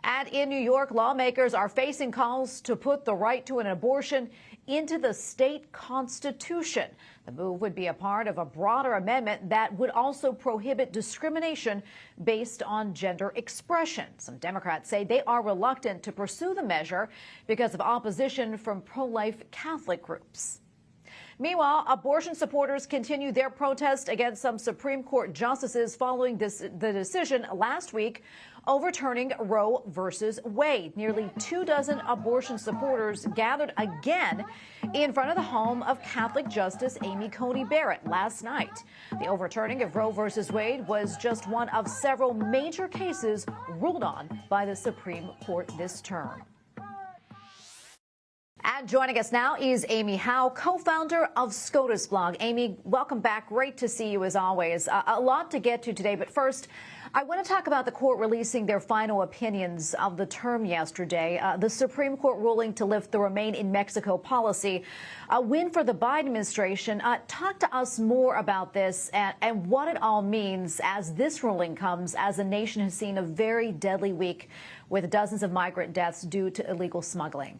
And in New York, lawmakers are facing calls to put the right to an abortion into the state constitution. The move would be a part of a broader amendment that would also prohibit discrimination based on gender expression. Some Democrats say they are reluctant to pursue the measure because of opposition from pro-life Catholic groups. Meanwhile, abortion supporters continue their protest against some Supreme Court justices following the decision last week overturning Roe versus Wade. Nearly 24 abortion supporters gathered again in front of the home of Catholic Justice Amy Coney Barrett last night. The overturning of Roe versus Wade was just one of several major cases ruled on by the Supreme Court this term. And joining us now is Amy Howe, co-founder of SCOTUSBlog. Amy, welcome back. Great to see you as always. A lot to get to today, but first, I want to talk about the court releasing their final opinions of the term yesterday. The Supreme Court ruling to lift the Remain in Mexico policy, a win for the Biden administration. Talk to us more about this and what it all means as this ruling comes as the nation has seen a very deadly week with dozens of migrant deaths due to illegal smuggling.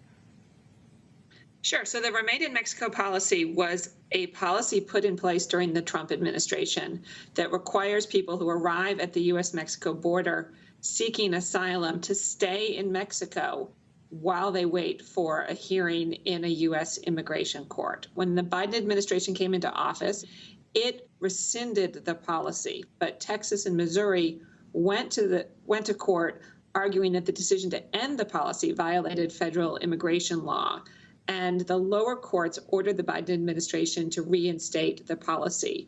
Sure. So the Remain in Mexico policy was a policy put in place during the Trump administration that requires people who arrive at the U.S.-Mexico border seeking asylum to stay in Mexico while they wait for a hearing in a U.S. immigration court. When the Biden administration came into office, it rescinded the policy, but Texas and Missouri went to court arguing that the decision to end the policy violated federal immigration law. And the lower courts ordered the Biden administration to reinstate the policy.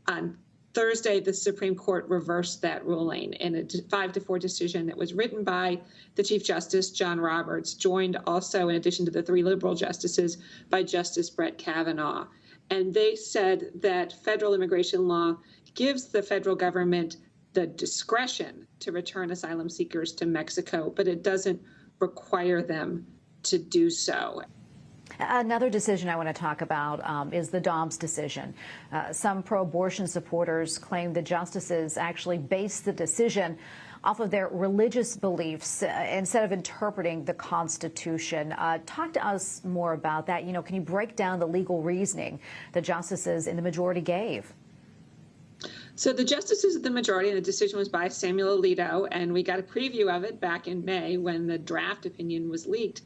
On Thursday, the Supreme Court reversed that ruling in a 5-4 decision that was written by the Chief Justice, John Roberts, joined also, in addition to the 3 liberal justices, by Justice Brett Kavanaugh. And they said that federal immigration law gives the federal government the discretion to return asylum seekers to Mexico, but it doesn't require them to do so. Another decision I want to talk about is the Dobbs decision. Some pro-abortion supporters claim the justices actually based the decision off of their religious beliefs instead of interpreting the Constitution. Talk to us more about that. You know, can you break down the legal reasoning the justices in the majority gave? So the justices of the majority, and the decision was by Samuel Alito, and we got a preview of it back in May when the draft opinion was leaked.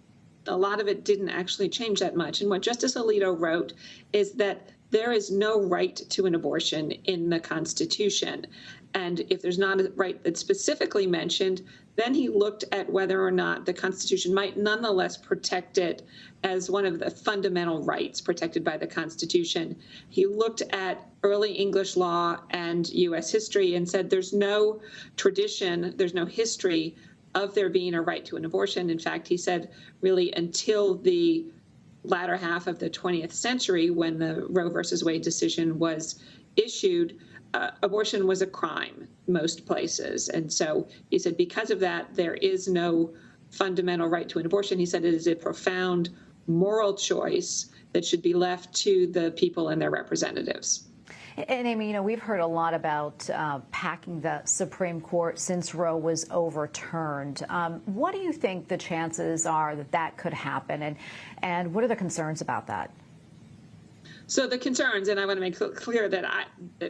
A lot of it didn't actually change that much. And what Justice Alito wrote is that there is no right to an abortion in the Constitution. And if there's not a right that's specifically mentioned, then he looked at whether or not the Constitution might nonetheless protect it as one of the fundamental rights protected by the Constitution. He looked at early English law and U.S. history and said there's no tradition, there's no history of there being a right to an abortion. In fact, he said really until the latter half of the 20th century, when the Roe versus Wade decision was issued, abortion was a crime most places. And so he said because of that, there is no fundamental right to an abortion. He said it is a profound moral choice that should be left to the people and their representatives. And Amy, you know, we've heard a lot about packing the Supreme Court since Roe was overturned. What do you think the chances are that that could happen? And what are the concerns about that? So the concerns, and I want to make clear that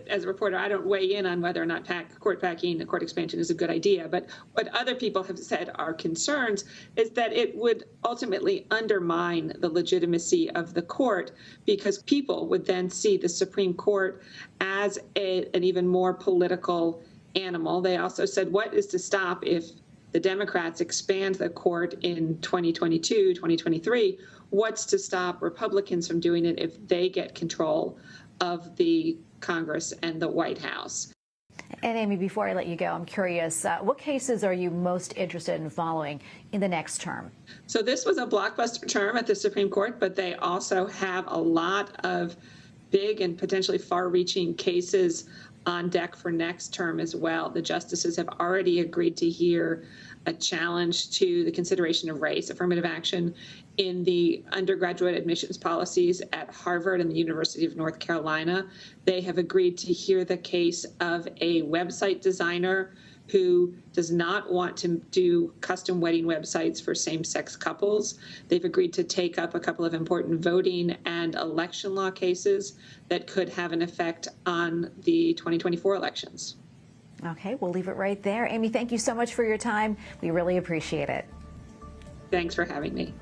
as a reporter, I don't weigh in on whether or not court packing, court expansion is a good idea. But what other people have said are concerns is that it would ultimately undermine the legitimacy of the court because people would then see the Supreme Court as an even more political animal. They also said, what is to stop if the Democrats expand the court in 2022, 2023? What's to stop Republicans from doing it if they get control of the Congress and the White House? And Amy, before I let you go, I'm curious, what cases are you most interested in following in the next term? So this was a blockbuster term at the Supreme Court, but they also have a lot of big and potentially far-reaching cases on deck for next term as well. The justices have already agreed to hear a challenge to the consideration of race, affirmative action in the undergraduate admissions policies at Harvard and the University of North Carolina. They have agreed to hear the case of a website designer who does not want to do custom wedding websites for same-sex couples. They've agreed to take up a couple of important voting and election law cases that could have an effect on the 2024 elections. Okay, we'll leave it right there. Amy, thank you so much for your time. We really appreciate it. Thanks for having me.